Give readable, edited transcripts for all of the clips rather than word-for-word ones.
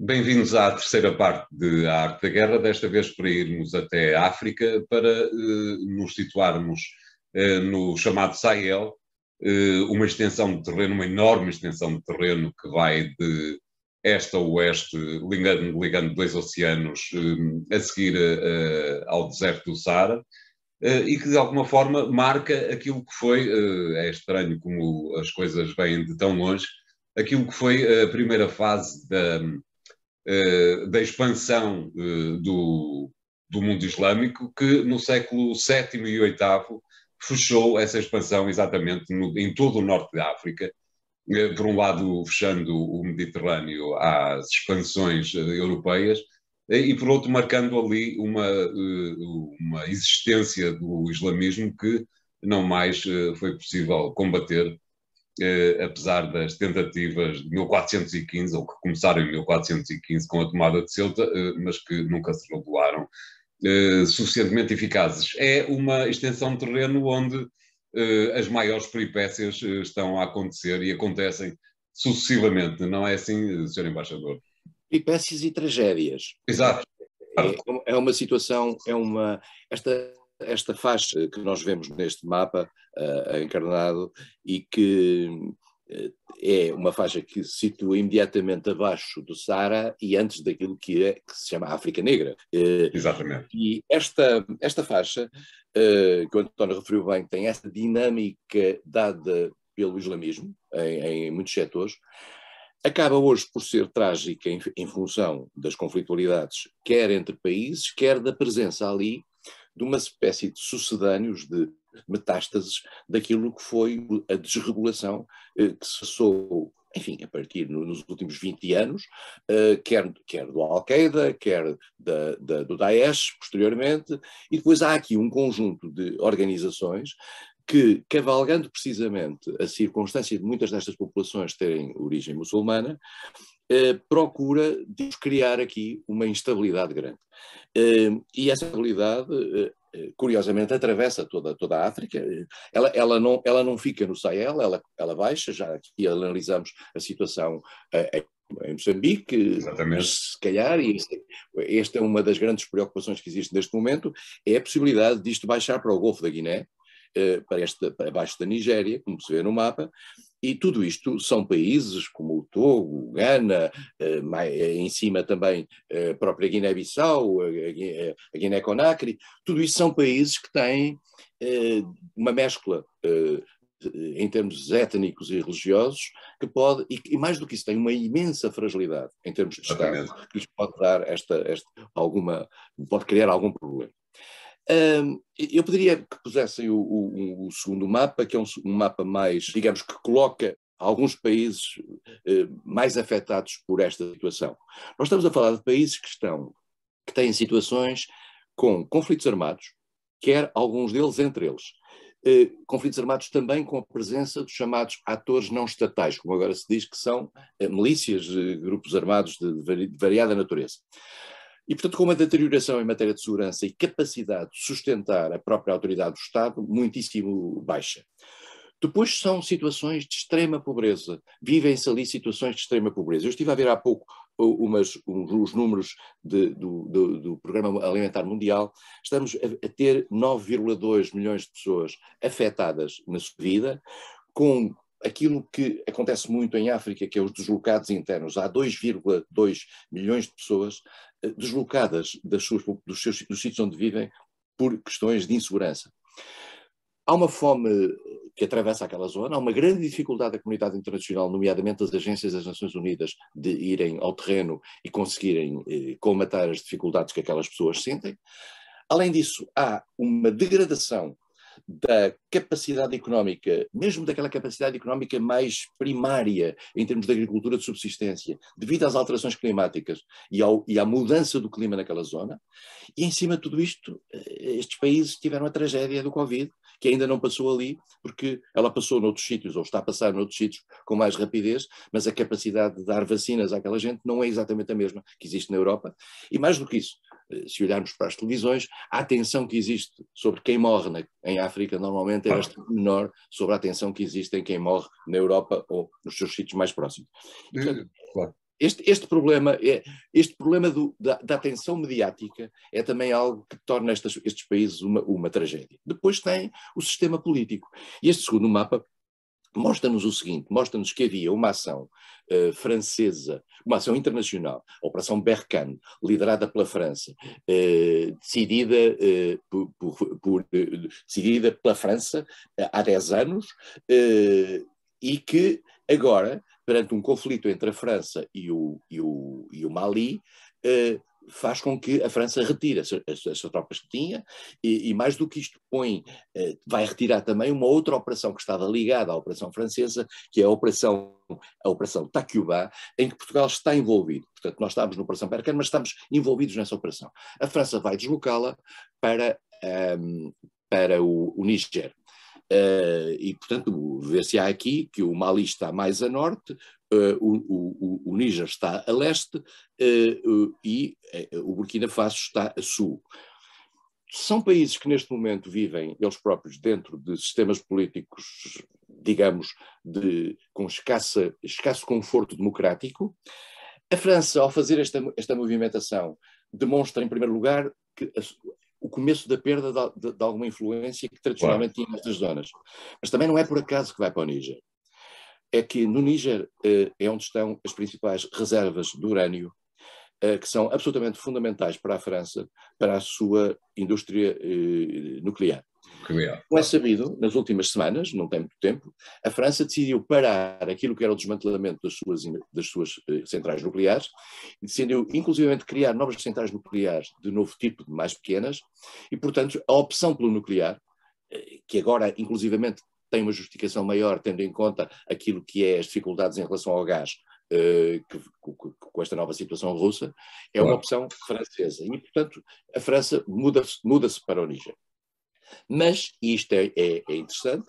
Bem-vindos à terceira parte de A Arte da Guerra, desta vez para irmos até a África, para nos situarmos no chamado Sahel, uma extensão de terreno, uma enorme extensão de terreno que vai de este a oeste, ligando dois oceanos, a seguir ao deserto do Saara, e que de alguma forma marca aquilo que foi, é estranho como as coisas vêm de tão longe, aquilo que foi a primeira fase da expansão do mundo islâmico, que no século VII e VIII fechou essa expansão exatamente em todo o norte da África, por um lado fechando o Mediterrâneo às expansões europeias, e por outro marcando ali uma existência do islamismo que não mais foi possível combater, apesar das tentativas de 1415, ou que começaram em 1415 com a tomada de Ceuta, mas que nunca se revelaram suficientemente eficazes. É uma extensão de terreno onde as maiores peripécias estão a acontecer e acontecem sucessivamente, não é assim, Sr. Embaixador? Peripécias e tragédias. Exato. É uma situação, esta faixa que nós vemos neste mapa encarnado e que é uma faixa que se situa imediatamente abaixo do Saara e antes daquilo que se chama África Negra. Exatamente. E esta faixa, que o António referiu bem, tem essa dinâmica dada pelo islamismo em muitos setores, acaba hoje por ser trágica em função das conflitualidades, quer entre países, quer da presença ali de uma espécie de sucedâneos, de metástases daquilo que foi a desregulação que se passou, enfim, a partir nos últimos 20 anos, quer do Al-Qaeda, quer do Daesh, posteriormente, e depois há aqui um conjunto de organizações que, cavalgando precisamente a circunstância de muitas destas populações terem origem muçulmana, procura criar aqui uma instabilidade grande. E essa instabilidade, curiosamente, atravessa toda a África. Ela não fica no Sahel, ela baixa, já aqui analisamos a situação em Moçambique. Exatamente. Se calhar, e esta é uma das grandes preocupações que existe neste momento, é a possibilidade disto baixar para o Golfo da Guiné, para abaixo da Nigéria, como se vê no mapa, e tudo isto são países como o Togo, Gana, em cima também a própria Guiné-Bissau, a Guiné-Conakry, tudo isto são países que têm uma mescla em termos étnicos e religiosos, que pode, e mais do que isso, tem uma imensa fragilidade em termos de Estado, que lhes pode dar pode criar algum problema. Eu pediria que pusessem o segundo mapa, que é um mapa mais, digamos, que coloca alguns países mais afetados por esta situação. Nós estamos a falar de países que têm situações com conflitos armados, quer alguns deles entre eles. Conflitos armados também com a presença dos chamados atores não estatais, como agora se diz, que são milícias, grupos armados de variada natureza. E, portanto, com uma deterioração em matéria de segurança e capacidade de sustentar a própria autoridade do Estado muitíssimo baixa. Depois são situações de extrema pobreza. Vivem-se ali situações de extrema pobreza. Eu estive a ver há pouco os números do Programa Alimentar Mundial. Estamos a ter 9,2 milhões de pessoas afetadas na sua vida, com aquilo que acontece muito em África, que é os deslocados internos. Há 2,2 milhões de pessoas deslocadas dos sítios onde vivem por questões de insegurança. Há uma fome que atravessa aquela zona, há uma grande dificuldade da comunidade internacional, nomeadamente as agências das Nações Unidas, de irem ao terreno e conseguirem colmatar as dificuldades que aquelas pessoas sentem. Além disso, há uma degradação da capacidade económica, mesmo daquela capacidade económica mais primária em termos de agricultura de subsistência, devido às alterações climáticas e à mudança do clima naquela zona. E em cima de tudo isto, estes países tiveram a tragédia do Covid, que ainda não passou ali, porque ela passou noutros sítios, ou está a passar noutros sítios com mais rapidez, mas a capacidade de dar vacinas àquela gente não é exatamente a mesma que existe na Europa. E mais do que isso, se olharmos para as televisões, a atenção que existe sobre quem morre em África normalmente é bastante menor sobre a atenção que existe em quem morre na Europa ou nos seus sítios mais próximos. E, portanto, Este problema, da atenção mediática é também algo que torna estes países uma tragédia. Depois tem o sistema político. E este segundo mapa mostra-nos o seguinte, mostra-nos que havia uma ação francesa, uma ação internacional, a Operação Berkane, liderada pela França, decidida pela França há 10 anos, e que agora, perante um conflito entre a França e o Mali, faz com que a França retire as tropas que tinha e mais do que isto vai retirar também uma outra operação que estava ligada à operação francesa, que é a operação Takuba, em que Portugal está envolvido. Portanto, nós estamos na operação Berkane, mas estamos envolvidos nessa operação. A França vai deslocá-la para o Níger. E, portanto, vê-se aqui que o Mali está mais a norte, o Níger está a leste e o Burkina Faso está a sul. São países que neste momento vivem eles próprios dentro de sistemas políticos, digamos, com escasso conforto democrático. A França, ao fazer esta movimentação, demonstra, em primeiro lugar, que o começo da perda de alguma influência que tradicionalmente tinha nestas zonas. Mas também não é por acaso que vai para o Níger. É que no Níger é onde estão as principais reservas de urânio, que são absolutamente fundamentais para a França, para a sua indústria nuclear. Como é sabido, nas últimas semanas, não tem muito tempo, a França decidiu parar aquilo que era o desmantelamento das suas centrais nucleares e decidiu, inclusivamente, criar novas centrais nucleares de novo tipo, de mais pequenas, e, portanto, a opção pelo nuclear, que agora, inclusivamente, tem uma justificação maior, tendo em conta aquilo que é as dificuldades em relação ao gás, com esta nova situação russa, é uma opção francesa. E, portanto, a França muda-se para o Níger. Mas, e isto é interessante,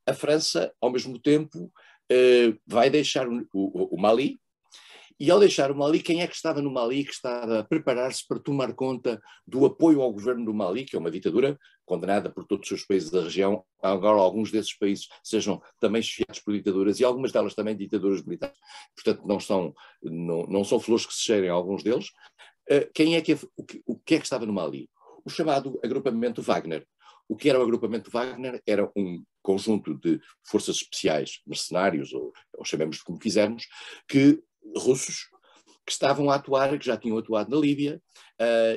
a França, ao mesmo tempo, vai deixar o Mali, e ao deixar o Mali, quem é que estava no Mali, que estava a preparar-se para tomar conta do apoio ao governo do Mali, que é uma ditadura condenada por todos os países da região, agora alguns desses países sejam também chefiados por ditaduras, e algumas delas também ditaduras militares, portanto não são flores que se cheirem a alguns deles. O que é que estava no Mali? O chamado agrupamento Wagner. O que era o agrupamento Wagner? Era um conjunto de forças especiais, mercenários, ou chamemos como quisermos, russos, que estavam a atuar, que já tinham atuado na Líbia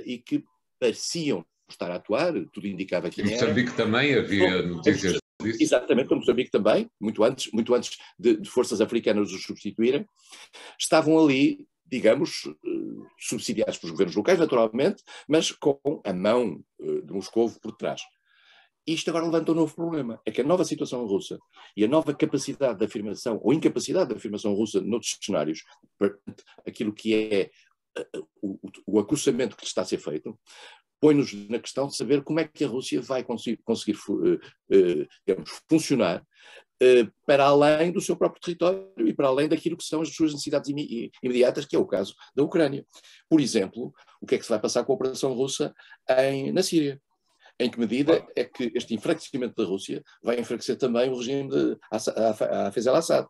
e que pareciam estar a atuar, tudo indicava que era. Em Moçambique também havia notícias disso. Exatamente, em Moçambique também, muito antes de forças africanas os substituírem. Estavam ali, digamos, subsidiados pelos governos locais, naturalmente, mas com a mão de Moscovo por trás. Isto agora levanta um novo problema, é que a nova situação russa e a nova capacidade de afirmação, ou incapacidade de afirmação russa noutros cenários, aquilo que é o acussamento que está a ser feito, põe-nos na questão de saber como é que a Rússia vai conseguir funcionar para além do seu próprio território e para além daquilo que são as suas necessidades imediatas, que é o caso da Ucrânia. Por exemplo, o que é que se vai passar com a operação russa na Síria? Em que medida é que este enfraquecimento da Rússia vai enfraquecer também o regime de Hafez al-Assad,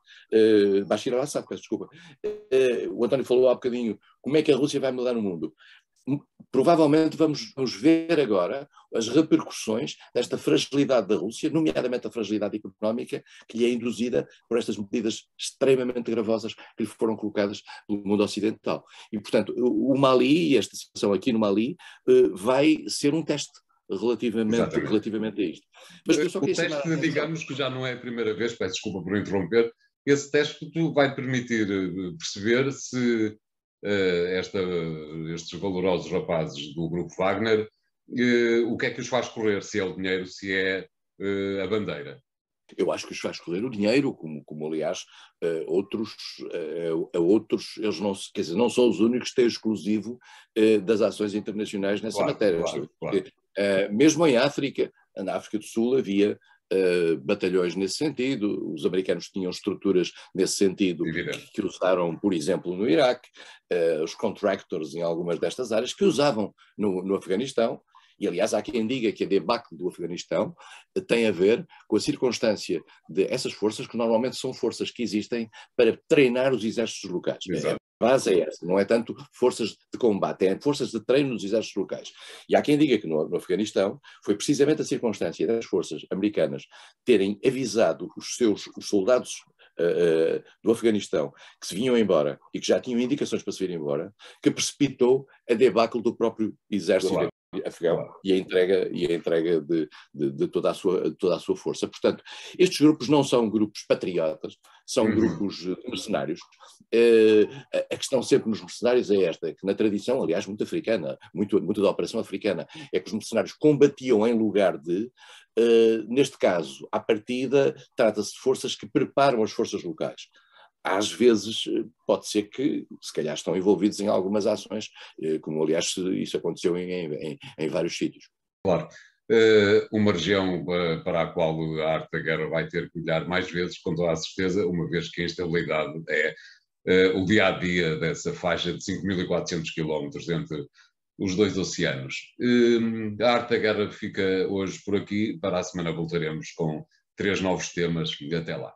Bashir al-Assad, peço desculpa. O António falou há bocadinho como é que a Rússia vai mudar o mundo. Provavelmente vamos ver agora as repercussões desta fragilidade da Rússia, nomeadamente a fragilidade económica que lhe é induzida por estas medidas extremamente gravosas que lhe foram colocadas pelo mundo ocidental. E, portanto, o Mali, e esta situação aqui no Mali, vai ser um teste relativamente a isto. Mas o teste, digamos que já não é a primeira vez, peço desculpa por interromper, esse teste vai permitir perceber se estes valorosos rapazes do grupo Wagner, o que é que os faz correr, se é o dinheiro, se é a bandeira. Eu acho que os faz correr o dinheiro, como aliás outros, eles não são os únicos que têm o exclusivo das ações internacionais nessa matéria. Claro. Mesmo em África, na África do Sul havia batalhões nesse sentido, os americanos tinham estruturas nesse sentido que usaram, por exemplo, no Iraque, os contractors em algumas destas áreas que usavam no Afeganistão. E, aliás, há quem diga que a debacle do Afeganistão tem a ver com a circunstância de essas forças, que normalmente são forças que existem para treinar os exércitos locais. Exato. A base é essa, não é tanto forças de combate, é forças de treino nos exércitos locais. E há quem diga que no Afeganistão foi precisamente a circunstância das forças americanas terem avisado os soldados do Afeganistão que se vinham embora e que já tinham indicações para se vir embora, que precipitou a debacle do próprio exército afegão e a entrega de toda a sua força. Portanto, estes grupos não são grupos patriotas, são grupos de mercenários. A questão sempre nos mercenários é esta, que na tradição, aliás, muito africana, muito da operação africana, é que os mercenários combatiam em lugar de, neste caso, à partida, trata-se de forças que preparam as forças locais. Às vezes pode ser que, se calhar, estão envolvidos em algumas ações, como aliás isso aconteceu em vários sítios. Claro. Uma região para a qual a arte da guerra vai ter que olhar mais vezes, com toda a certeza, uma vez que a instabilidade é o dia-a-dia dessa faixa de 5.400 quilómetros entre os dois oceanos. A arte da guerra fica hoje por aqui, para a semana voltaremos com 3 novos temas. Até lá.